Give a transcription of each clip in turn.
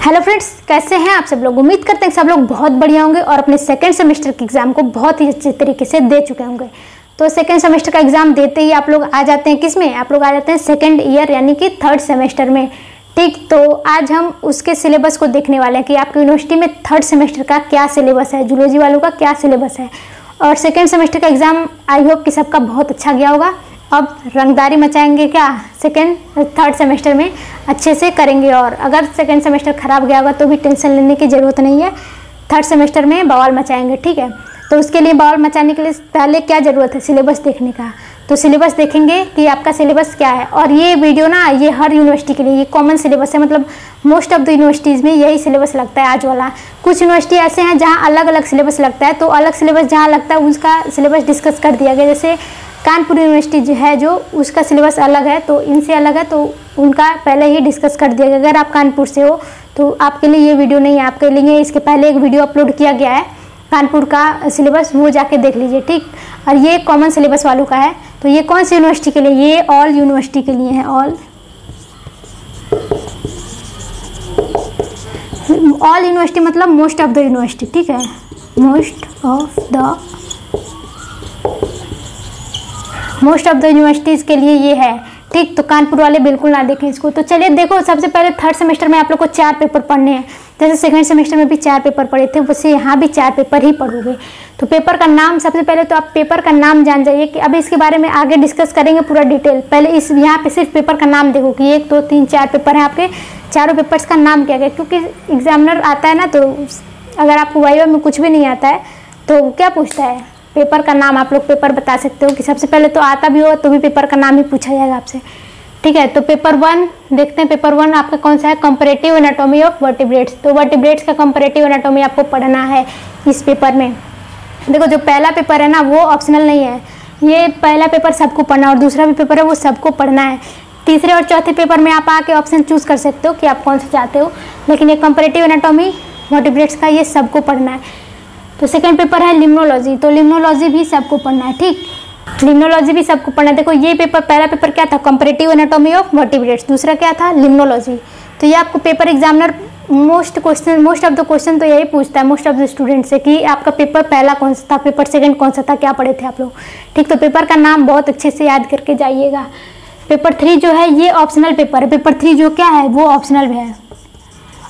Hello friends, कैसे हैं आप सब लोग। उम्मीद करते हैं सब लोग बहुत बढ़िया होंगे और अपने सेकेंड सेमेस्टर के एग्ज़ाम को बहुत ही अच्छे तरीके से दे चुके होंगे। तो सेकेंड सेमेस्टर का एग्ज़ाम देते ही आप लोग आ जाते हैं किस में, आप लोग आ जाते हैं सेकेंड ईयर यानी कि थर्ड सेमेस्टर में। ठीक, तो आज हम उसके सिलेबस को देखने वाले हैं कि आपकी यूनिवर्सिटी में थर्ड सेमेस्टर का क्या सिलेबस है, जूलॉजी वालों का क्या सिलेबस है। और सेकेंड सेमेस्टर का एग्ज़ाम आई होप कि सबका बहुत अच्छा गया होगा। अब रंगदारी मचाएंगे क्या सेकेंड थर्ड सेमेस्टर में, अच्छे से करेंगे। और अगर सेकेंड सेमेस्टर ख़राब गया होगा तो भी टेंशन लेने की ज़रूरत नहीं है, थर्ड सेमेस्टर में बवाल मचाएंगे। ठीक है, तो उसके लिए बवाल मचाने के लिए पहले क्या ज़रूरत है, सिलेबस देखने का। तो सिलेबस देखेंगे कि आपका सिलेबस क्या है। और ये वीडियो ना, ये हर यूनिवर्सिटी के लिए ये कॉमन सिलेबस है, मतलब मोस्ट ऑफ द यूनिवर्सिटीज़ में यही सिलेबस लगता है आज वाला। कुछ यूनिवर्सिटी ऐसे हैं जहाँ अलग अलग सिलेबस लगता है, तो अलग सिलेबस जहाँ लगता है उसका सिलेबस डिस्कस कर दिया गया। जैसे कानपुर यूनिवर्सिटी जो है, जो उसका सिलेबस अलग है, तो इनसे अलग है, तो उनका पहले ही डिस्कस कर दिया गया। अगर आप कानपुर से हो तो आपके लिए ये वीडियो नहीं है, आपके लिए इसके पहले एक वीडियो अपलोड किया गया है कानपुर का सिलेबस, वो जाके देख लीजिए। ठीक, और ये कॉमन सिलेबस वालों का है। तो ये कौन सी यूनिवर्सिटी के लिए, ये ऑल यूनिवर्सिटी के लिए है। ऑल यूनिवर्सिटी मतलब मोस्ट ऑफ द यूनिवर्सिटी। ठीक है, मोस्ट ऑफ द यूनिवर्सिटीज़ के लिए ये है। ठीक, तो कानपुर वाले बिल्कुल ना देखें इसको। तो चलिए देखो, सबसे पहले थर्ड सेमेस्टर में आप लोग को 4 पेपर पढ़ने हैं। जैसे सेकंड सेमेस्टर में भी 4 पेपर पढ़े थे, वैसे यहाँ भी 4 पेपर ही पढ़ोगे। तो पेपर का नाम, सबसे पहले तो आप पेपर का नाम जान जाइए कि अभी इसके बारे में आगे डिस्कस करेंगे पूरा डिटेल। पहले इस यहाँ पे सिर्फ पेपर का नाम देखो कि 1 2 3 4 पेपर हैं आपके, चारों पेपर्स का नाम क्या गया। क्योंकि एग्जामिनर आता है ना, तो अगर आपको वाइवा में कुछ भी नहीं आता है तो क्या पूछता है, पेपर का नाम। आप लोग पेपर बता सकते हो कि सबसे पहले तो आता भी हो तो भी पेपर का नाम ही पूछा जाएगा आपसे। ठीक है, तो पेपर 1 देखते हैं। पेपर 1 आपका कौन सा है, कंपैरेटिव एनाटॉमी ऑफ वर्टिब्रेट्स। तो वर्टिब्रेट्स का कंपैरेटिव एनाटॉमी आपको पढ़ना है इस पेपर में। देखो, जो पहला पेपर है ना वो ऑप्शनल नहीं है, ये पहला पेपर सबको पढ़ना, और दूसरा भी पेपर है वो सबको पढ़ना है। तीसरे और चौथे पेपर में आप आके ऑप्शन चूज़ कर सकते हो कि आप कौन सा चाहते हो, लेकिन ये कंपैरेटिव एनाटॉमी वर्टिब्रेट्स का ये सबको पढ़ना है। तो सेकंड पेपर है लिम्नोलॉजी, तो लिम्नोलॉजी भी सबको पढ़ना है। ठीक, लिम्नोलॉजी भी सबको पढ़ना है। देखो, ये पेपर, पहला पेपर क्या था, कंपैरेटिव एनाटॉमी ऑफ वर्टिब्रेट्स, दूसरा क्या था, लिम्नोलॉजी। तो ये आपको paper examiner most of the question तो यही पूछता है मोस्ट ऑफ द स्टूडेंट से कि आपका पेपर पहला कौन सा था, पेपर सेकंड कौन सा था, क्या पढ़े थे आप लोग। ठीक, तो पेपर का नाम बहुत अच्छे से याद करके जाइएगा। पेपर 3 जो है ये ऑप्शनल पेपर है। पेपर 3 जो क्या है वो ऑप्शनल है,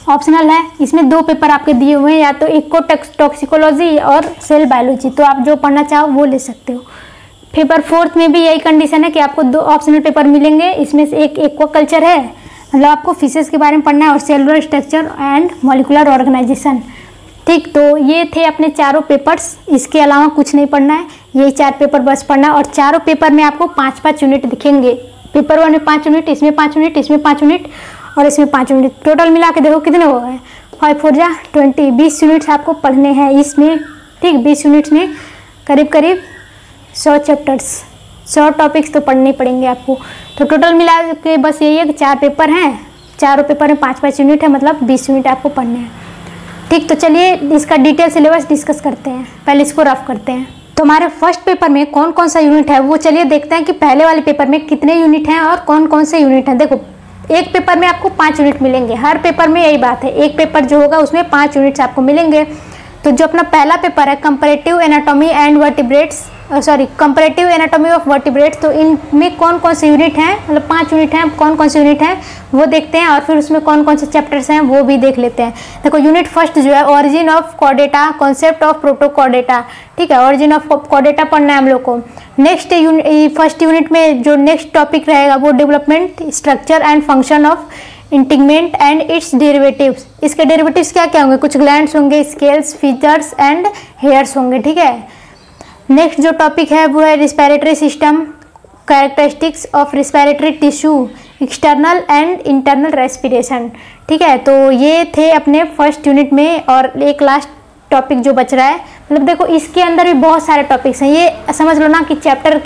ऑप्शनल है। इसमें 2 पेपर आपके दिए हुए हैं, या तो इको टॉक्सिकोलॉजी और सेल बायोलॉजी, तो आप जो पढ़ना चाहो वो ले सकते हो। पेपर 4 में भी यही कंडीशन है कि आपको 2 ऑप्शनल पेपर मिलेंगे। इसमें से एक एक्वाकल्चर है, मतलब आपको फिशेस के बारे में पढ़ना है, और cellular structure and molecular organisation. ठीक, तो ये थे अपने चारों पेपर्स, इसके अलावा कुछ नहीं पढ़ना है, यही 4 पेपर बस पढ़ना है। और चारों पेपर में आपको 5-5 यूनिट दिखेंगे। पेपर 1 में 5 यूनिट, इसमें 5 यूनिट, इसमें 5 यूनिट और इसमें 5 यूनिट। टोटल मिला के देखो कितने हो गए, 5 4 जा 20, 20 यूनिट्स आपको पढ़ने हैं इसमें। ठीक, 20 यूनिट्स में करीब 100 चैप्टर्स, 100 टॉपिक्स तो पढ़ने पड़ेंगे आपको। तो टोटल मिला के बस यही है कि 4 पेपर हैं, चारों पेपर में 5-5 यूनिट है, मतलब 20 यूनिट आपको पढ़ने हैं। ठीक, तो चलिए इसका डिटेल सिलेबस डिस्कस करते हैं, पहले इसको रफ करते हैं। तो हमारे फर्स्ट पेपर में कौन कौन सा यूनिट है वो चलिए देखते हैं कि पहले वाले पेपर में कितने यूनिट हैं और कौन कौन से यूनिट हैं। देखो, एक पेपर में आपको 5 यूनिट मिलेंगे, हर पेपर में यही बात है, एक पेपर जो होगा उसमें 5 यूनिट्स आपको मिलेंगे। तो जो अपना पहला पेपर है comparative anatomy and vertebrates, comparative anatomy of vertebrates, तो इनमें कौन कौन से यूनिट हैं, मतलब 5 यूनिट हैं, कौन कौन से यूनिट हैं वो देखते हैं, और फिर उसमें कौन कौन से चैप्टर्स हैं वो भी देख लेते हैं। देखो, यूनिट फर्स्ट जो है origin of Chordata, concept of Protochordata. ठीक है, ऑरिजिन ऑफ कॉर्डेटा पढ़ना है हम लोग को। नेक्स्ट फर्स्ट यूनिट में जो नेक्स्ट टॉपिक रहेगा वो development, structure and function of integument and its derivatives. इसके डेरिवेटिव्स क्या क्या होंगे, कुछ ग्लैंड्स होंगे, स्केल्स, फीचर्स एंड हेयर्स होंगे। ठीक है, नेक्स्ट जो टॉपिक है वो है respiratory system, characteristics of respiratory tissue, external and internal respiration. ठीक है, तो ये थे अपने फर्स्ट यूनिट में। और एक लास्ट टॉपिक जो बच रहा है, मतलब देखो इसके अंदर भी बहुत सारे टॉपिक्स हैं, ये समझ लो ना कि चैप्टर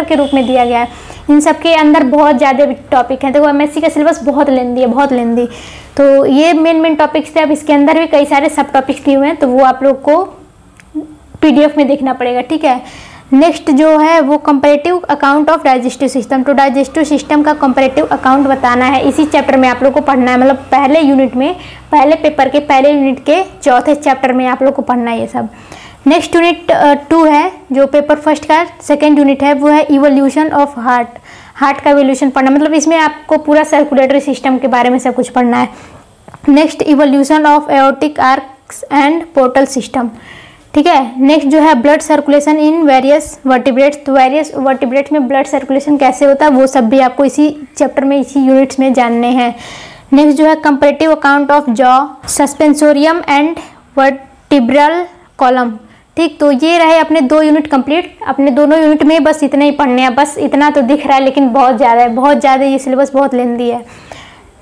के रूप में दिया गया है। इन सब के अंदर बहुत ज़्यादा टॉपिक हैं। देखो, एमएससी का सिलेबस बहुत लेंदी है, बहुत लेंदी। तो ये मेन टॉपिक्स थे। अब इसके अंदर भी कई सारे सब टॉपिक्स दिए हुए हैं, तो वो आप लोग को PDF में देखना पड़ेगा। ठीक है, नेक्स्ट जो है वो comparative account of digestive system. तो डाइजेस्टिव सिस्टम का कंपैरेटिव अकाउंट बताना है, इसी चैप्टर में आप लोग को पढ़ना है, मतलब पहले यूनिट में, पहले पेपर के पहले यूनिट के चौथे चैप्टर में आप लोग को पढ़ना है ये सब। नेक्स्ट यूनिट 2 है जो पेपर फर्स्ट का सेकेंड यूनिट है, वो है इवोल्यूशन ऑफ हार्ट का इवोल्यूशन पढ़ना, मतलब इसमें आपको पूरा सर्कुलेटरी सिस्टम के बारे में सब कुछ पढ़ना है। Next evolution of aortic arcs and portal system, ठीक है। नेक्स्ट जो है blood circulation in various vertebrates, तो वेरियस वर्टिब्रेट्स में ब्लड सर्कुलेशन कैसे होता है वो सब भी आपको इसी चैप्टर में, इसी यूनिट्स में जानने हैं। नेक्स्ट जो है comparative account of jaw, सस्पेंसोरियम and vertebral column, ठीक। तो ये रहे अपने 2 यूनिट कंप्लीट। अपने दोनों यूनिट में बस इतने ही पढ़ने हैं, बस इतना तो दिख रहा है लेकिन बहुत ज़्यादा है, बहुत ज़्यादा, ये सिलेबस बहुत लेंदी है।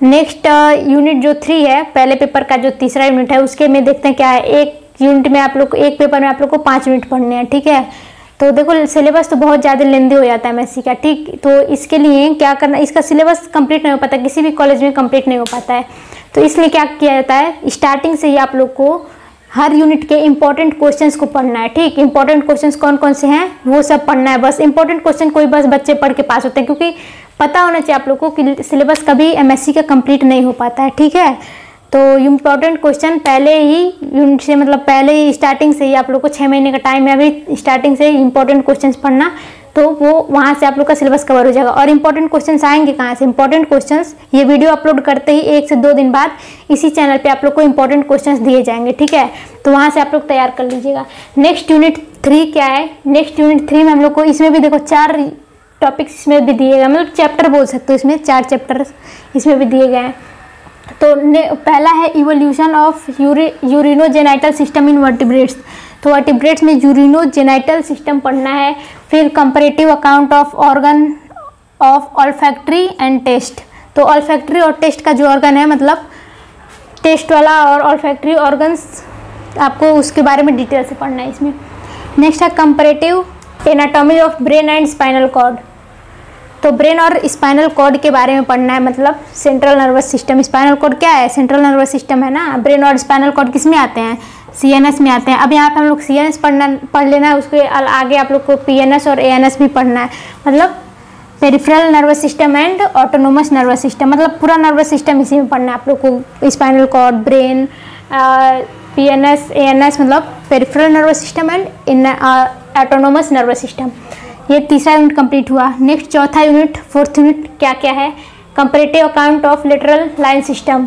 नेक्स्ट यूनिट जो 3 है, पहले पेपर का जो तीसरा यूनिट है, उसके में देखते हैं क्या है। एक यूनिट में आप लोग को, एक पेपर में आप लोग को 5 यूनिट पढ़ने हैं, ठीक है। तो देखो सिलेबस तो बहुत ज़्यादा लेंदी हो जाता है एमएससी का, ठीक। तो इसके लिए क्या करना, इसका सिलेबस कंप्लीट नहीं हो पाता, किसी भी कॉलेज में कंप्लीट नहीं हो पाता है। तो इसलिए क्या किया जाता है, स्टार्टिंग से ही आप लोग को हर यूनिट के इंपॉर्टेंट क्वेश्चंस को पढ़ना है, ठीक। इंपॉर्टेंट क्वेश्चंस कौन कौन से हैं वो सब पढ़ना है, बस इंपॉर्टेंट क्वेश्चन कोई बस बच्चे पढ़ के पास होते हैं, क्योंकि पता होना चाहिए आप लोग को कि सिलेबस कभी एमएससी का कंप्लीट नहीं हो पाता है, ठीक है। तो इम्पॉर्टेंट क्वेश्चन पहले ही यूनिट से, मतलब पहले ही स्टार्टिंग से ही आप लोग को 6 महीने का टाइम है अभी, स्टार्टिंग से ही इंपॉर्टेंट क्वेश्चंस पढ़ना, तो वो वहाँ से आप लोग का सिलेबस कवर हो जाएगा। और इंपॉर्टेंट क्वेश्चंस आएंगे कहाँ से, इंपॉर्टेंट क्वेश्चंस ये वीडियो अपलोड करते ही 1 से 2 दिन बाद इसी चैनल पे आप लोग को इंपॉर्टेंट क्वेश्चंस दिए जाएंगे, ठीक है। तो वहाँ से आप लोग तैयार कर लीजिएगा। नेक्स्ट यूनिट 3 क्या है, नेक्स्ट यूनिट 3 में हम लोग को, इसमें भी देखो 4 टॉपिक्स इसमें भी दिए गए, मतलब चैप्टर बोल सकते हो, इसमें 4 चैप्टर इसमें भी दिए गए हैं। तो पहला है evolution of urinogenital system in vertebrates, तो वर्टिब्रेट्स में यूरिनोजेनाइटल सिस्टम पढ़ना है। फिर comparative account of organ of olfactory and taste, तो ऑल्फैक्टरी और टेस्ट का जो ऑर्गन है, मतलब टेस्ट वाला और ऑल्फैक्टरी ऑर्गन्स, आपको उसके बारे में डिटेल से पढ़ना है इसमें। नेक्स्ट है comparative anatomy of brain and spinal cord, तो ब्रेन और स्पाइनल कॉर्ड के बारे में पढ़ना है, मतलब central nervous system. Spinal cord क्या है, सेंट्रल नर्वस सिस्टम है ना। ब्रेन और स्पाइनल कॉर्ड किस में आते हैं, सीएनएस में आते हैं। अब यहाँ पे हम लोग सीएनएस पढ़ लेना है, उसके आगे आप लोग को पीएनएस और एएनएस भी पढ़ना है, मतलब peripheral nervous system and autonomous nervous system, मतलब पूरा नर्वस सिस्टम इसी में पढ़ना है आप लोग को। Spinal cord, brain, PNS, ANS, मतलब peripheral nervous system and autonomous nervous system. ये तीसरा यूनिट कंप्लीट हुआ। नेक्स्ट चौथा यूनिट, 4th यूनिट क्या क्या है, comparative account of lateral line system,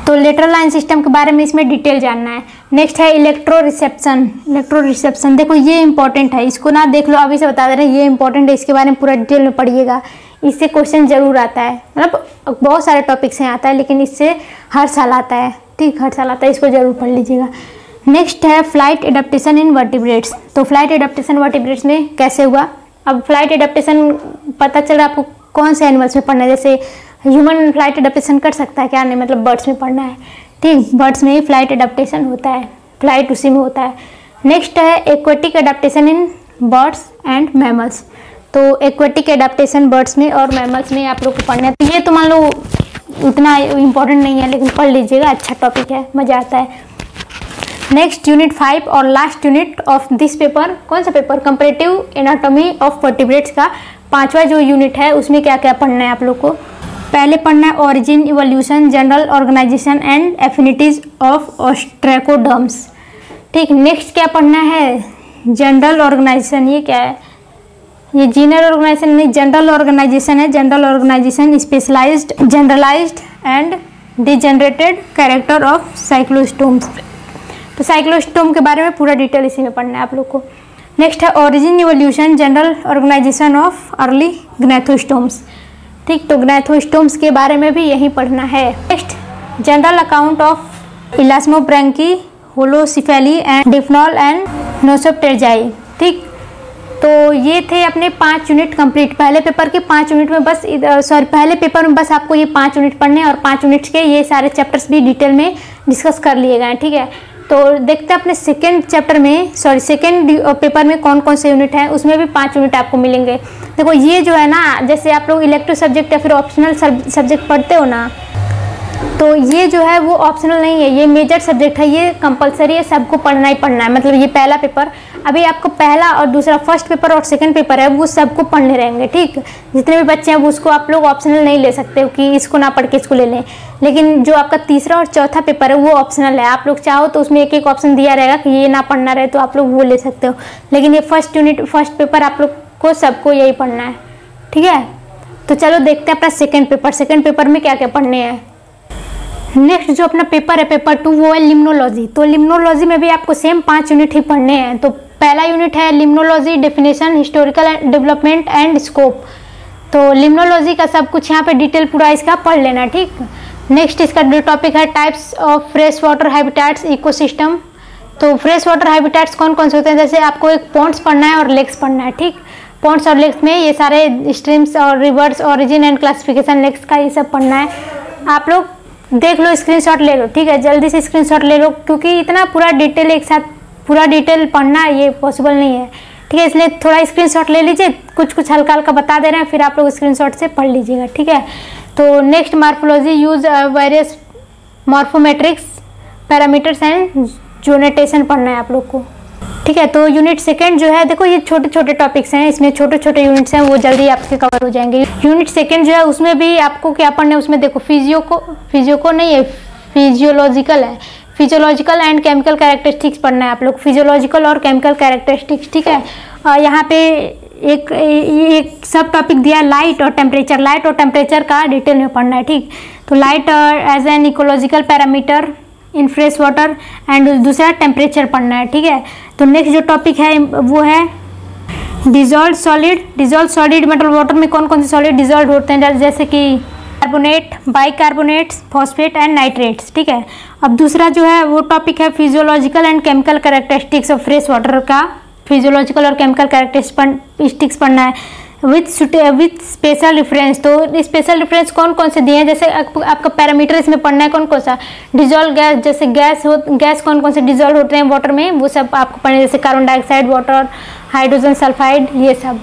तो लेटरल लाइन सिस्टम के बारे में इसमें डिटेल जानना है। नेक्स्ट है इलेक्ट्रो रिसेप्शन, देखो ये इंपॉर्टेंट है, इसको ना देख लो, अभी से बता दे रहे हैं, ये इंपॉर्टेंट है, इसके बारे में पूरा डिटेल में पढ़िएगा, इससे क्वेश्चन जरूर आता है, मतलब बहुत सारे टॉपिक्स हैं आता है, लेकिन इससे हर साल आता है, ठीक, हर साल आता है, इसको जरूर पढ़ लीजिएगा। नेक्स्ट है फ्लाइट एडेप्टेशन इन वर्टिब्रेट्स, तो फ्लाइट एडेप्टेशन वर्टिब्रेट्स में कैसे हुआ। अब फ्लाइट एडेप्टेशन पता चल रहा है आपको कौन से एनिमल्स में पढ़ना है, जैसे ह्यूमन फ्लाइट एडेप्टेशन कर सकता है क्या, नहीं, मतलब बर्ड्स में पढ़ना है, ठीक। बर्ड्स में ही फ्लाइट एडेप्टेशन होता है, फ्लाइट उसी में होता है। नेक्स्ट है aquatic adaptation in birds and mammals, तो एक्वेटिक एडेप्टेशन बर्ड्स में और मैमल्स में आप लोग को पढ़ना है। तो ये तो मान लो उतना इम्पोर्टेंट नहीं है, लेकिन पढ़ लीजिएगा, अच्छा टॉपिक है, मज़ा आता है। नेक्स्ट यूनिट 5 और last unit of this paper, कौन सा paper, comparative anatomy of vertebrates का 5वां जो यूनिट है, उसमें क्या क्या पढ़ना है आप लोग को। पहले पढ़ना है origin, evolution, general organisation and affinities of ostracoderms, ठीक। नेक्स्ट क्या पढ़ना है, जनरल ऑर्गेनाइजेशन, ये क्या है, ये जीनरल ऑर्गेनाइजेशन नहीं, जनरल ऑर्गेनाइजेशन है। General organisation specialised, generalised and degenerated character of cyclostomes, तो साइक्लोस्टोम के बारे में पूरा डिटेल इसी में पढ़ना है आप लोग को। नेक्स्ट है origin, evolution, general organisation of early gnathostomes, ठीक। तो ग्नैथोस्टोम्स के बारे में भी यही पढ़ना है। Next general account of elasmobranchii, holocephali and dipnoi and नोसोप्टेरजाई, ठीक। तो ये थे अपने 5 यूनिट कंप्लीट। पहले पेपर के 5 यूनिट में बस पहले पेपर में बस आपको ये 5 यूनिट पढ़ने हैं, और 5 यूनिट्स के ये सारे चैप्टर्स भी डिटेल में डिस्कस कर लिए गए, ठीक है। तो देखते हैं अपने सेकेंड पेपर में कौन कौन से यूनिट हैं, उसमें भी 5 यूनिट आपको मिलेंगे। देखो ये जो है ना, जैसे आप लोग इलेक्टिव सब्जेक्ट या फिर ऑप्शनल सब्जेक्ट पढ़ते हो ना, तो ये जो है वो ऑप्शनल नहीं है, ये मेजर सब्जेक्ट है, ये कंपलसरी है, सबको पढ़ना ही पढ़ना है। मतलब ये पहला पेपर, अभी आपको पहला और दूसरा फर्स्ट पेपर और सेकंड पेपर है वो सबको पढ़ने रहेंगे, ठीक। जितने भी बच्चे हैं वो उसको आप लोग ऑप्शनल नहीं ले सकते हो कि इसको ना पढ़ के इसको ले लें। लेकिन जो आपका तीसरा और चौथा पेपर है वो ऑप्शनल है, आप लोग चाहो तो उसमें एक एक ऑप्शन दिया रहेगा कि ये ना पढ़ना रहे तो आप लोग वो ले सकते हो। लेकिन ये फर्स्ट पेपर आप लोग को सबको यही पढ़ना है, ठीक है। तो चलो देखते हैं अपना सेकेंड पेपर में क्या क्या पढ़ने हैं। नेक्स्ट जो अपना पेपर है पेपर 2 वो है लिम्नोलॉजी। तो लिम्नोलॉजी में भी आपको सेम 5 यूनिट ही पढ़ने हैं। तो पहला यूनिट है limnology, definition, historical development and scope. तो लिम्नोलॉजी का सब कुछ यहाँ पे डिटेल पूरा इसका पढ़ लेना, ठीक। नेक्स्ट इसका जो टॉपिक है types of fresh water habitats ecosystem. तो फ्रेश वाटर हैबिटेट्स कौन कौन से होते हैं, जैसे आपको एक पॉन्ड्स पढ़ना है और लेक्स पढ़ना है, ठीक। पॉन्ड्स और लेक्स में ये सारे स्ट्रीम्स और rivers, origin and classification, lakes का ये सब पढ़ना है। आप लोग देख लो, स्क्रीनशॉट ले लो, ठीक है, जल्दी से स्क्रीनशॉट ले लो, क्योंकि इतना पूरा डिटेल एक साथ पूरा डिटेल पढ़ना ये पॉसिबल नहीं है, ठीक है। इसलिए थोड़ा स्क्रीनशॉट ले लीजिए, कुछ हल्का हल्का बता दे रहे हैं, फिर आप लोग स्क्रीनशॉट से पढ़ लीजिएगा, ठीक है। तो next morphology, use various morphometrics, parameters and जोनेटेशन पढ़ना है आप लोग को, ठीक है। तो यूनिट सेकंड जो है, देखो ये छोटे छोटे टॉपिक्स हैं, इसमें छोटे छोटे यूनिट्स हैं, वो जल्दी आपके कवर हो जाएंगे। यूनिट सेकंड जो है उसमें भी आपको क्या पढ़ना है, उसमें देखो फिजियोको नहीं है, फिजियोलॉजिकल है, फिजियोलॉजिकल एंड केमिकल कैरेक्टरिस्टिक्स पढ़ना है आप लोग, फिजियोलॉजिकल और केमिकल कैरेक्टरिस्टिक्स, ठीक है। और यहाँ पे एक सब टॉपिक दिया है लाइट और टेम्परेचर का डिटेल में पढ़ना है, ठीक। तो light as an ecological parameter in fresh water and दूसरा टेम्परेचर पढ़ना है, ठीक है। तो नेक्स्ट जो टॉपिक है वो है डिजॉल्व सॉलिड मतलब वाटर में कौन कौन से सॉलिड डिजॉल्व होते हैं, जैसे कि carbonate, bicarbonates, phosphate and nitrates, ठीक है। अब दूसरा जो है वो टॉपिक है physiological and chemical characteristics of fresh water का, फिजियोलॉजिकल और केमिकल कैरेक्टरिस्टिक्स पढ़ना है विथ स्पेशल रेफरेंस। तो स्पेशल रेफरेंस कौन कौन से दिए हैं, जैसे आपका पैरामीटर इसमें पढ़ना है कौन कौन सा, डिजॉल्व गैस, जैसे गैस कौन कौन से डिजॉल्व होते हैं वाटर में, वो सब आपको पढ़ना है, जैसे carbon dioxide, water, hydrogen sulphide, ये सब,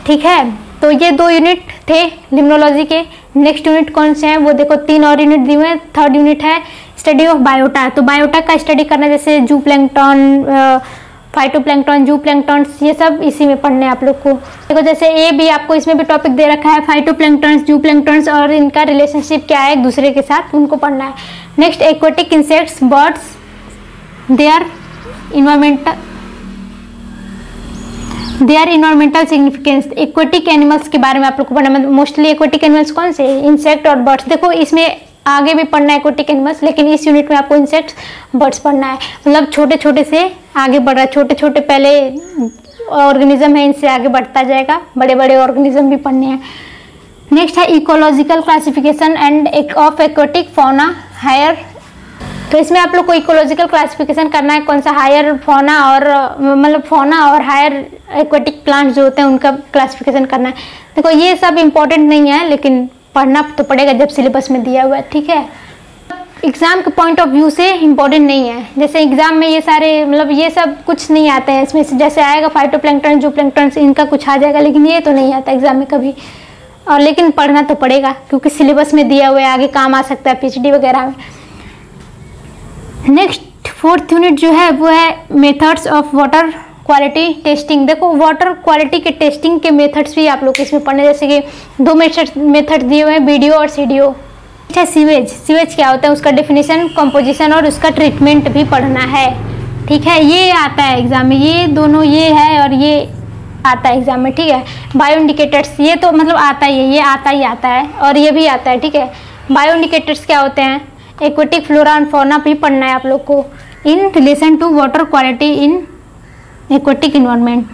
ठीक है। तो ये 2 यूनिट थे लिम्नोलॉजी के। नेक्स्ट यूनिट कौन से हैं वो देखो, 3 और यूनिट दिए हुए हैं। थर्ड यूनिट है स्टडी ऑफ बायोटा। तो बायोटा का स्टडी करना है, जैसे जू प्लैंकटन, फाइटोप्लैंकटन, जू प्लैंकटन, ये सब इसी में पढ़ने हैं आप लोग को। देखो जैसे ए भी आपको इसमें भी टॉपिक दे रखा है, फाइटोप्लैंकटन, जू प्लैंकटन और इनका रिलेशनशिप क्या है एक दूसरे के साथ, उनको पढ़ना है। Next aquatic insects, birds, their environmental significance. Aquatic animals के बारे में आप लोग को पढ़ना है। मोस्टली एक्वेटिक एनिमल्स कौन से, इंसेक्ट और बर्ड्स। देखो इसमें आगे भी पढ़ना है एक्वेटिक एनिमल्स, लेकिन इस यूनिट में आपको इंसेक्ट्स, बर्ड्स पढ़ना है। मतलब छोटे छोटे से आगे बढ़ रहा है, छोटे छोटे पहले ऑर्गेनिज्म है, इनसे आगे बढ़ता जाएगा, बड़े बड़े ऑर्गेनिज्म भी पढ़ने हैं। नेक्स्ट है ecological classification and of aquatic fauna higher. तो इसमें आप लोग को इकोलॉजिकल क्लासिफिकेशन करना है, कौन सा हायर फौना और मतलब फौना और हायर एक्वेटिक प्लांट्स जो होते हैं उनका क्लासिफिकेशन करना है। देखो ये सब इम्पोर्टेंट नहीं है, लेकिन पढ़ना तो पड़ेगा जब सिलेबस में दिया हुआ है, ठीक है। एग्जाम के पॉइंट ऑफ व्यू से इम्पोर्टेंट नहीं है, जैसे एग्जाम में ये सारे मतलब ये सब कुछ नहीं आते हैं इसमें से, जैसे आएगा फाइटोप्लैंकटन, जूप्लैंकटन, इनका कुछ आ जाएगा, लेकिन ये तो नहीं आता एग्जाम में कभी। और लेकिन पढ़ना तो पड़ेगा क्योंकि सिलेबस में दिया हुआ है, आगे काम आ सकता है PhD वगैरह में। नेक्स्ट 4th यूनिट जो है वो है methods of water quality testing. देखो वाटर क्वालिटी के टेस्टिंग के मेथड्स भी आप लोग इसमें पढ़ने, जैसे कि 2 मेथड दिए हुए हैं, BDO और CDO। अच्छा सीवेज क्या होता है, उसका डेफिनेशन, कंपोजिशन और उसका ट्रीटमेंट भी पढ़ना है, ठीक है। ये आता है एग्जाम में, ये दोनों, ये है और ये आता है एग्जाम में, ठीक है। बायो इंडिकेटर्स, ये तो मतलब आता ही है, ये आता है और ये भी आता है, ठीक है। बायो इंडिकेटर्स क्या होते हैं, एक्वेटिक फ्लोरा एंड फौना भी पढ़ना है आप लोग को in relation to water quality in aquatic environment,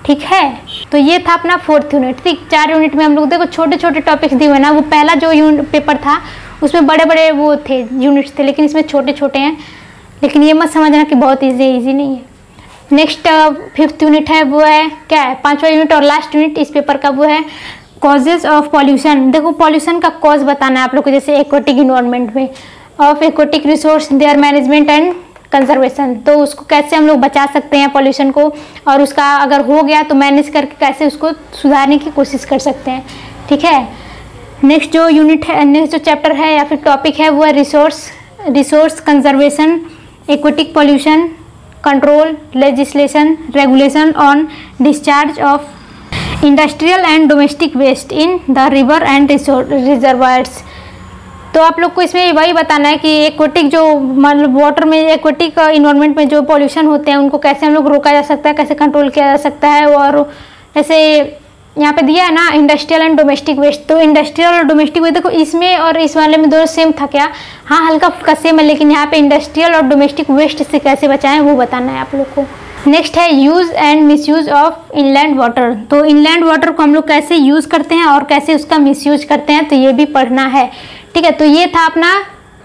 ठीक है। तो ये था अपना 4th यूनिट, ठीक। 4 यूनिट में हम लोग देखो छोटे छोटे टॉपिक्स दिए हुए ना, वो पहला जो पेपर था उसमें बड़े बड़े वो थे यूनिट्स थे, लेकिन इसमें छोटे छोटे हैं, लेकिन ये मत समझना कि बहुत ईजी नहीं है। नेक्स्ट 5th यूनिट है वो है क्या है, 5वां यूनिट और लास्ट यूनिट इस पेपर का वो है कॉजेज ऑफ पॉल्यूशन। देखो पॉल्यूशन का कॉज बताना है आप लोग को, जैसे एक्वेटिक इन्वायरमेंट में, of aquatic resource, there management and conservation. तो उसको कैसे हम लोग बचा सकते हैं पॉल्यूशन को, और उसका अगर हो गया तो मैनेज करके कैसे उसको सुधारने की कोशिश कर सकते हैं, ठीक है। नेक्स्ट जो यूनिट है, नेक्स्ट जो चैप्टर है या फिर टॉपिक है वो है resource conservation, aquatic pollution control, legislation, regulation on discharge of industrial and domestic waste in the river and reservoirs. तो आप लोग को इसमें वही बताना है कि एक्वेटिक जो मतलब वाटर में एक्वेटिक इन्वायरमेंट में जो पॉल्यूशन होते हैं उनको कैसे हम लोग रोका जा सकता है, कैसे कंट्रोल किया जा सकता है। और जैसे यहाँ पे दिया है ना इंडस्ट्रियल एंड डोमेस्टिक वेस्ट, तो इंडस्ट्रियल और डोमेस्टिक वेस्ट देखो इसमें और इस वाले में दोनों सेम था क्या? हाँ हल्का फुल्का सेम है, लेकिन यहाँ पे इंडस्ट्रियल और डोमेस्टिक वेस्ट से कैसे बचाएं वो बताना है आप लोग को। नेक्स्ट है use and misuse of inland water. तो इनलैंड वाटर को हम लोग कैसे यूज़ करते हैं और कैसे उसका मिसयूज करते हैं, तो ये भी पढ़ना है। ठीक है, तो ये था अपना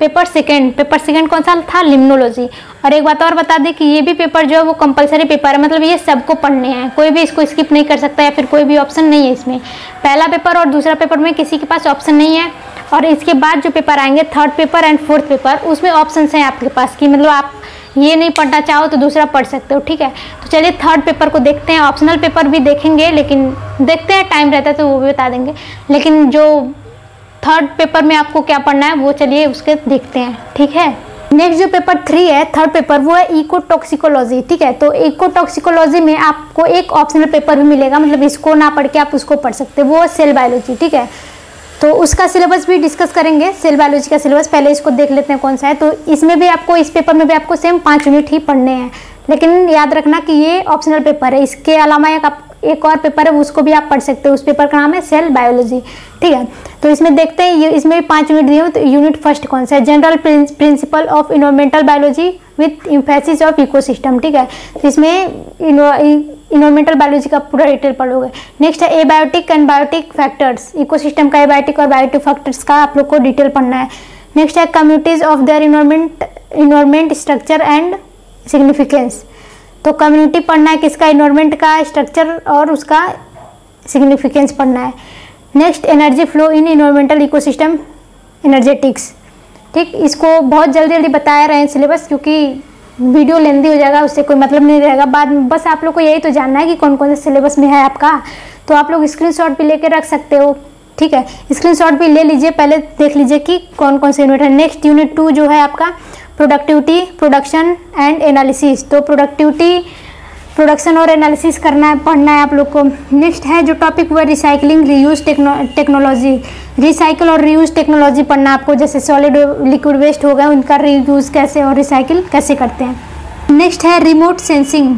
पेपर सेकंड कौन सा था? लिम्नोलॉजी। और एक बात और बता दें कि ये भी पेपर जो है वो कंपलसरी पेपर है, मतलब ये सबको पढ़ने हैं, कोई भी इसको स्किप नहीं कर सकता या फिर कोई भी ऑप्शन नहीं है इसमें। पहला पेपर और दूसरा पेपर में किसी के पास ऑप्शन नहीं है, और इसके बाद जो पेपर आएंगे third paper and fourth paper उसमें ऑप्शन हैं आपके पास कि मतलब आप ये नहीं पढ़ना चाहो तो दूसरा पढ़ सकते हो। ठीक है, तो चलिए थर्ड पेपर को देखते हैं। ऑप्शनल पेपर भी देखेंगे, लेकिन देखते हैं टाइम रहता है तो वो भी बता देंगे, लेकिन जो थर्ड पेपर में आपको क्या पढ़ना है वो चलिए उसके देखते हैं। ठीक है, नेक्स्ट जो पेपर 3 है थर्ड पेपर वो है इकोटॉक्सिकोलॉजी। ठीक है, तो इकोटॉक्सिकोलॉजी में आपको एक ऑप्शनल पेपर भी मिलेगा, मतलब इसको ना पढ़ के आप उसको पढ़ सकते हो, वो सेल बायोलॉजी। ठीक है, तो उसका सिलेबस भी डिस्कस करेंगे, सेल बायोलॉजी का सिलेबस। पहले इसको देख लेते हैं कौन सा है। तो इसमें भी आपको इस पेपर में भी आपको सेम 5 यूनिट ही पढ़ने हैं, लेकिन याद रखना कि ये ऑप्शनल पेपर है। इसके अलावा एक और पेपर है उसको भी आप पढ़ सकते हो, उस पेपर का नाम है सेल बायोलॉजी। ठीक है, तो इसमें देखते हैं ये इसमें भी 5 यूनिट दिए हुए। तो यूनिट फर्स्ट कौन सा है? General principle of environmental biology with emphasis of ecosystem. ठीक है, तो इसमें इन्वायरमेंटल बायोलॉजी का पूरा डिटेल पढ़ोगे। नेक्स्ट है abiotic and biotic factors, ecosystem का एबायोटिक और बायोटिक फैक्टर्स का आप लोग को डिटेल पढ़ना है। नेक्स्ट है communities of their environment structure and significance. तो कम्युनिटी पढ़ना है किसका? इन्वायरमेंट का स्ट्रक्चर और उसका सिग्निफिकेंस पढ़ना है। Next energy flow in environmental ecosystem energetics. ठीक, इसको बहुत जल्दी बताया रहे हैं सिलेबस, क्योंकि वीडियो लेंदी हो जाएगा, उससे कोई मतलब नहीं रहेगा बाद में। बस आप लोग को यही तो जानना है कि कौन कौन से सिलेबस में है आपका, तो आप लोग स्क्रीनशॉट भी लेके रख सकते हो। ठीक है, स्क्रीनशॉट भी ले लीजिए, पहले देख लीजिए कि कौन कौन से यूनिट है। नेक्स्ट यूनिट 2 जो है आपका प्रोडक्टिविटी, प्रोडक्शन एंड एनालिसिस। तो प्रोडक्टिविटी, प्रोडक्शन और एनालिसिस करना है, पढ़ना है आप लोग को। नेक्स्ट है जो टॉपिक वो रिसाइकलिंग रीयूज टेक्नोलॉजी। रिसाइकल और रीयूज टेक्नोलॉजी पढ़ना आपको, जैसे सॉलिड लिक्विड वेस्ट हो गया उनका रीयूज कैसे और रिसाइकिल कैसे करते हैं। नेक्स्ट है रिमोट सेंसिंग।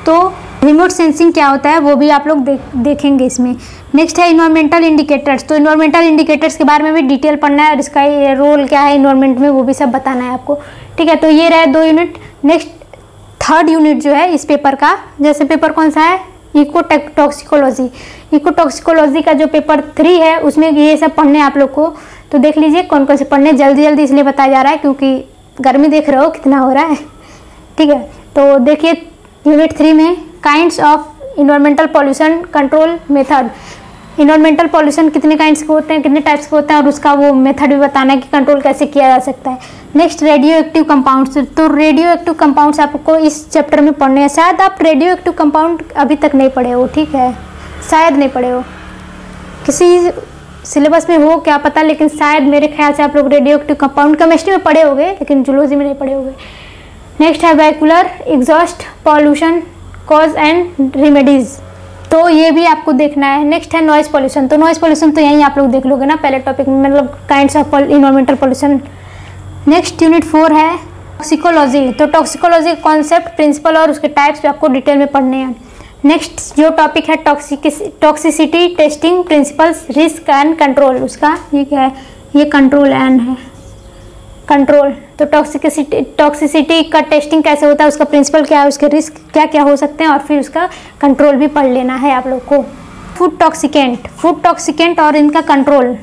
तो रिमोट सेंसिंग क्या होता है वो भी आप लोग देखेंगे इसमें। नेक्स्ट है इन्वायरमेंटल इंडिकेटर्स। तो इन्वायरमेंटल इंडिकेटर्स के बारे में भी डिटेल पढ़ना है और इसका रोल क्या है इन्वायरमेंट में वो भी सब बताना है आपको। ठीक है, तो ये रहे 2 यूनिट। नेक्स्ट थर्ड यूनिट जो है इस पेपर का, जैसे पेपर कौन सा है? इकोटॉक्सिकोलॉजी। इकोटॉक्सिकोलॉजी का जो पेपर 3 है उसमें ये सब पढ़ने आप लोग को, तो देख लीजिए कौन कौन से पढ़ने। जल्दी इसलिए बताया जा रहा है क्योंकि गर्मी देख रहे हो कितना हो रहा है। ठीक है, तो देखिए यूनिट 3 में kinds of environmental pollution control method. Environmental pollution कितने काइंड्स के होते हैं, कितने टाइप्स के होते हैं, और उसका वो मेथड भी बताना है कि कंट्रोल कैसे किया जा सकता है। Next radio active compounds. तो रेडियो एक्टिव कंपाउंड्स आपको इस चैप्टर में पढ़ने हैं। शायद आप रेडियो एक्टिव कंपाउंड अभी तक नहीं पढ़े हो। ठीक है, शायद नहीं पढ़े हो, किसी सिलेबस में हो क्या पता, लेकिन शायद मेरे ख्याल से आप लोग रेडियो एक्टिव कंपाउंड केमिस्ट्री में पढ़े होंगे लेकिन जूलॉजी में नहीं पढ़े होंगे। नेक्स्ट है vehicular exhaust pollution cause and remedies. तो ये भी आपको देखना है। नेक्स्ट है नॉइज पॉल्यूशन। तो नॉइज पॉल्यूशन तो यहीं आप लोग देख लोगे ना पहले टॉपिक में, मतलब kinds of environmental pollution. Next unit 4 है टॉक्सिकोलॉजी। तो टॉक्सिकोलॉजी कॉन्सेप्ट, प्रिंसिपल और उसके टाइप्स आपको डिटेल में पढ़ने हैं। नेक्स्ट जो टॉपिक है toxicity testing principles, risk and control. उसका ये क्या है? ये कंट्रोल एंड है, कंट्रोल। तो टॉक्सिसिटी का टेस्टिंग कैसे होता है, उसका प्रिंसिपल क्या है, उसके रिस्क क्या क्या हो सकते हैं, और फिर उसका कंट्रोल भी पढ़ लेना है आप लोग को। फूड टॉक्सिकेंट और इनका कंट्रोल।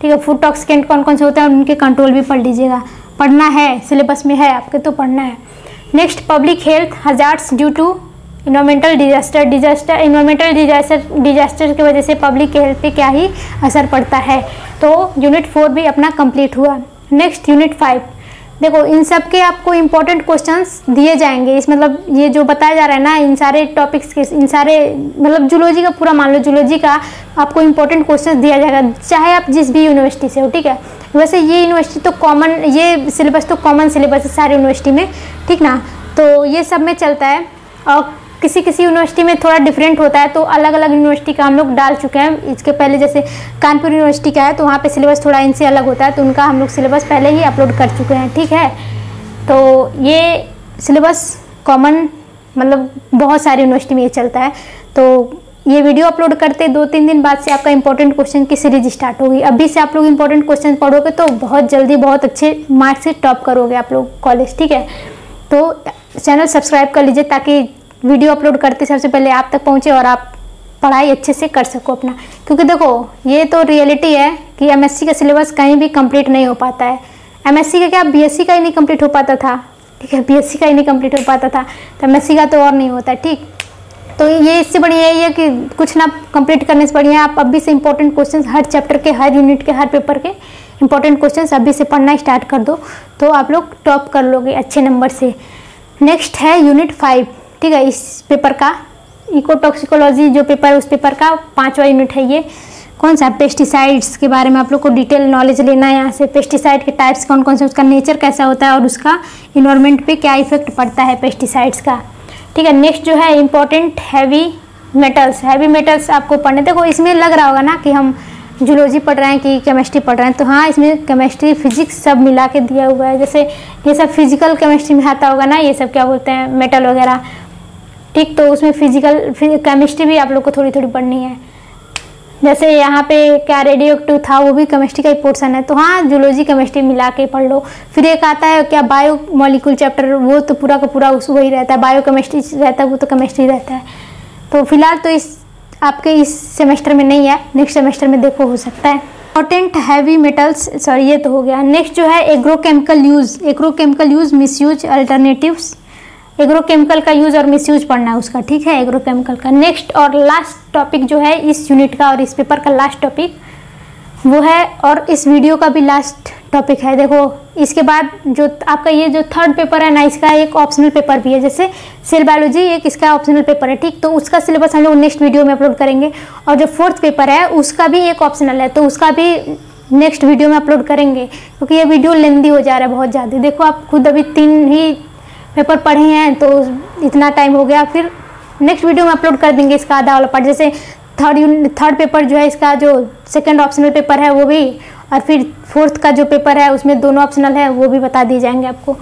ठीक है, फूड टॉक्सिकेंट कौन कौन से होते हैं और उनके कंट्रोल भी पढ़ लीजिएगा, पढ़ना है, सिलेबस में है आपके तो पढ़ना है। Next public health hazards due to environmental environmental disaster की वजह से पब्लिक हेल्थ पे क्या ही असर पड़ता है। तो यूनिट 4 भी अपना कंप्लीट हुआ। नेक्स्ट यूनिट 5 देखो इन सब के आपको इम्पोर्टेंट क्वेश्चंस दिए जाएंगे। इस मतलब ये जो बताया जा रहा है ना, इन सारे टॉपिक्स के, इन सारे मतलब जूलॉजी का पूरा मान लो, जूलॉजी का आपको इम्पोर्टेंट क्वेश्चंस दिया जाएगा, चाहे आप जिस भी यूनिवर्सिटी से हो, ठीक है। वैसे ये यूनिवर्सिटी तो कॉमन, ये सिलेबस तो कॉमन सिलेबस है सारी यूनिवर्सिटी में, ठीक ना, तो ये सब में चलता है। और किसी किसी यूनिवर्सिटी में थोड़ा डिफरेंट होता है, तो अलग अलग यूनिवर्सिटी का हम लोग डाल चुके हैं इसके पहले। जैसे कानपुर यूनिवर्सिटी का है तो वहाँ पे सिलेबस थोड़ा इनसे अलग होता है, तो उनका हम लोग सिलेबस पहले ही अपलोड कर चुके हैं, ठीक है। तो ये सिलेबस कॉमन मतलब बहुत सारी यूनिवर्सिटी में ये चलता है। तो ये वीडियो अपलोड करते 2-3 दिन बाद से आपका इंपॉर्टेंट क्वेश्चन की सीरीज स्टार्ट होगी। अभी से आप लोग इंपॉर्टेंट क्वेश्चन पढ़ोगे तो बहुत जल्दी बहुत अच्छे मार्क्स से टॉप करोगे आप लोग कॉलेज, ठीक है। तो चैनल सब्सक्राइब कर लीजिए ताकि वीडियो अपलोड करते सबसे पहले आप तक पहुंचे और आप पढ़ाई अच्छे से कर सको अपना। क्योंकि देखो ये तो रियलिटी है कि एमएससी का सिलेबस कहीं भी कंप्लीट नहीं हो पाता है। एमएससी का क्या, बीएससी का ही नहीं कंप्लीट हो पाता था, ठीक है, बीएससी का ही नहीं कंप्लीट हो पाता था, तो एमएससी का तो और नहीं होता, ठीक। तो ये इससे बढ़िया यही है कि कुछ ना कंप्लीट करने से बढ़िया आप अभी से इंपॉर्टेंट क्वेश्चन हर चैप्टर के, हर यूनिट के, हर पेपर के इंपॉर्टेंट क्वेश्चन अभी से पढ़ना स्टार्ट कर दो, तो आप लोग टॉप कर लोगे अच्छे नंबर से। नेक्स्ट है यूनिट 5, ठीक है। इस पेपर का इकोटॉक्सिकोलॉजी जो पेपर है, उस पेपर का 5वां यूनिट है ये। कौन सा, पेस्टिसाइड्स के बारे में आप लोग को डिटेल नॉलेज लेना है यहाँ से। पेस्टिसाइड के टाइप्स कौन कौन से, उसका नेचर कैसा होता है और उसका इन्वायरमेंट पे क्या इफेक्ट पड़ता है पेस्टिसाइड्स का, ठीक है। नेक्स्ट जो है important heavy metals. Heavy metals आपको पढ़ने, देखो इसमें लग रहा होगा ना कि हम जूलॉजी पढ़ रहे हैं कि केमिस्ट्री पढ़ रहे हैं, तो हाँ इसमें केमिस्ट्री फिजिक्स सब मिला के दिया हुआ है। जैसे ये सब फिजिकल केमिस्ट्री में आता होगा ना, ये सब क्या बोलते हैं मेटल वगैरह, ठीक। तो उसमें फिजिकल केमिस्ट्री भी आप लोग को थोड़ी थोड़ी पढ़नी है। जैसे यहाँ पे क्या रेडियो एक्टिव था, वो भी केमिस्ट्री का ही पोर्सन है, तो हाँ जूलॉजी केमिस्ट्री मिला के पढ़ लो। फिर एक आता है क्या बायो मॉलिक्यूल चैप्टर, वो तो पूरा का पूरा उस वही रहता है, बायो केमिस्ट्री रहता है, वो तो केमिस्ट्री रहता है। तो फिलहाल तो इस आपके इस सेमेस्टर में नहीं है, नेक्स्ट सेमेस्टर में देखो हो सकता है। इंपॉर्टेंट हैवी मेटल्स, सॉरी ये तो हो गया। नेक्स्ट जो है agrochemical use, agrochemical use, misuse, alternatives. Agrochemical का यूज़ और मिसयूज पढ़ना है उसका, ठीक है, एग्रोकेमिकल का। नेक्स्ट और लास्ट टॉपिक जो है इस यूनिट का और इस पेपर का लास्ट टॉपिक वो है, और इस वीडियो का भी लास्ट टॉपिक है। देखो इसके बाद जो आपका ये जो थर्ड पेपर है ना, इसका एक ऑप्शनल पेपर भी है। जैसे सेल बायोलॉजी एक इसका ऑप्शनल पेपर है, ठीक। तो उसका सिलेबस हम लोग नेक्स्ट वीडियो में अपलोड करेंगे। और जो फोर्थ पेपर है उसका भी एक ऑप्शनल है, तो उसका भी नेक्स्ट वीडियो में अपलोड करेंगे, क्योंकि ये वीडियो लेंदी हो जा रहा है बहुत ज़्यादा। देखो आप खुद अभी 3 ही पेपर पढ़े हैं तो इतना टाइम हो गया, फिर नेक्स्ट वीडियो में अपलोड कर देंगे इसका आधा वाला पार्ट। जैसे थर्ड पेपर जो है इसका जो सेकंड ऑप्शनल पेपर है वो भी, और फिर फोर्थ का जो पेपर है उसमें दोनों ऑप्शनल है वो भी बता दिए जाएंगे आपको।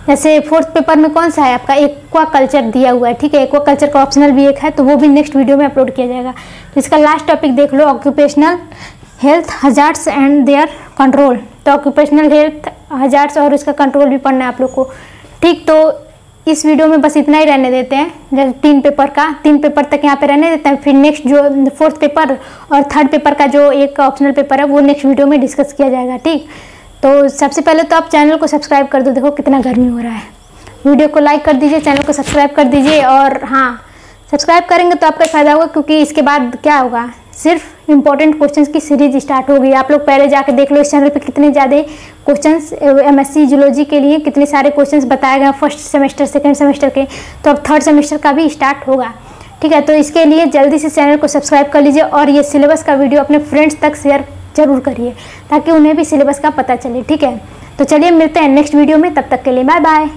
जैसे फोर्थ पेपर में कौन सा है आपका, एक्वा कल्चर दिया हुआ है, ठीक है, एक्वा कल्चर का ऑप्शनल भी एक है, तो वो भी नेक्स्ट वीडियो में अपलोड किया जाएगा। तो इसका लास्ट टॉपिक देख लो, occupational health hazards and their control. तो ऑक्यूपेशनल हेल्थ हजार्ड्स और इसका कंट्रोल भी पढ़ना है आप लोग को, ठीक। तो इस वीडियो में बस इतना ही रहने देते हैं, जैसे 3 पेपर तक यहाँ पे रहने देते हैं। फिर नेक्स्ट जो फोर्थ पेपर और थर्ड पेपर का जो एक ऑप्शनल पेपर है वो नेक्स्ट वीडियो में डिस्कस किया जाएगा, ठीक। तो सबसे पहले तो आप चैनल को सब्सक्राइब कर दो, देखो कितना गर्मी हो रहा है। वीडियो को लाइक कर दीजिए, चैनल को सब्सक्राइब कर दीजिए, और हाँ सब्सक्राइब करेंगे तो आपका फ़ायदा होगा, क्योंकि इसके बाद क्या होगा, सिर्फ इंपॉर्टेंट क्वेश्चंस की सीरीज स्टार्ट होगी। आप लोग पहले जाके देख लो इस चैनल पे कितने ज़्यादा क्वेश्चंस एमएससी जूलॉजी के लिए कितने सारे क्वेश्चंस बताए गए फर्स्ट सेमेस्टर सेकंड सेमेस्टर के, तो अब थर्ड सेमेस्टर का भी स्टार्ट होगा, ठीक है। तो इसके लिए जल्दी से चैनल को सब्सक्राइब कर लीजिए, और ये सिलेबस का वीडियो अपने फ्रेंड्स तक शेयर जरूर करिए ताकि उन्हें भी सिलेबस का पता चले, ठीक है। तो चलिए मिलते हैं नेक्स्ट वीडियो में, तब तक के लिए बाय बाय।